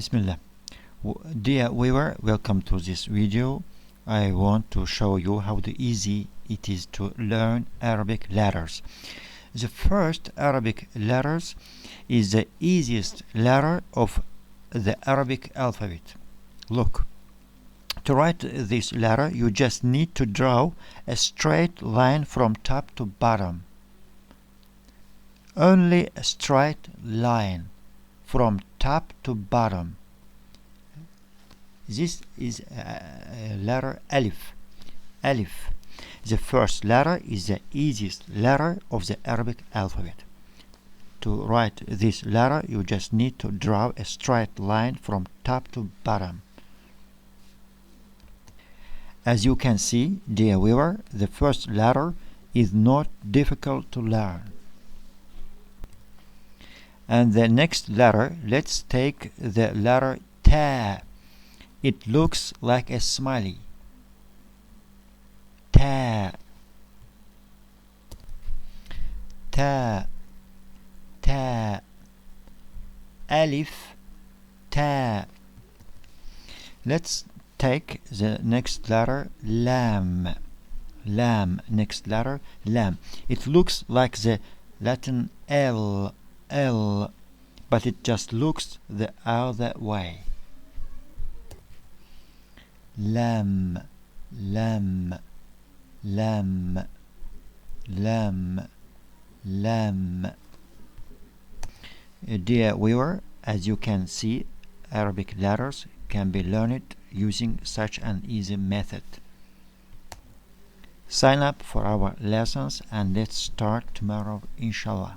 Bismillah. Dear viewer, welcome to this video. I want to show you how easy it is to learn Arabic letters. The first Arabic letters is the easiest letter of the Arabic alphabet. Look, to write this letter you just need to draw a straight line from top to bottom. Only a straight line from top to bottom. This is letter Alif. Alif. The first letter is the easiest letter of the Arabic alphabet. To write this letter, you just need to draw a straight line from top to bottom. As you can see, dear viewer, the first letter is not difficult to learn. And the next letter, let's take the letter Ta. It looks like a smiley. Ta. Ta. Ta. Alif. Ta. Let's take the next letter Lam. Lam. Next letter Lam. It looks like the Latin L. L, but it just looks the other way. Lam, lam, lam, lam, lam. Dear viewer, as you can see, Arabic letters can be learned using such an easy method. Sign up for our lessons and let's start tomorrow, inshallah.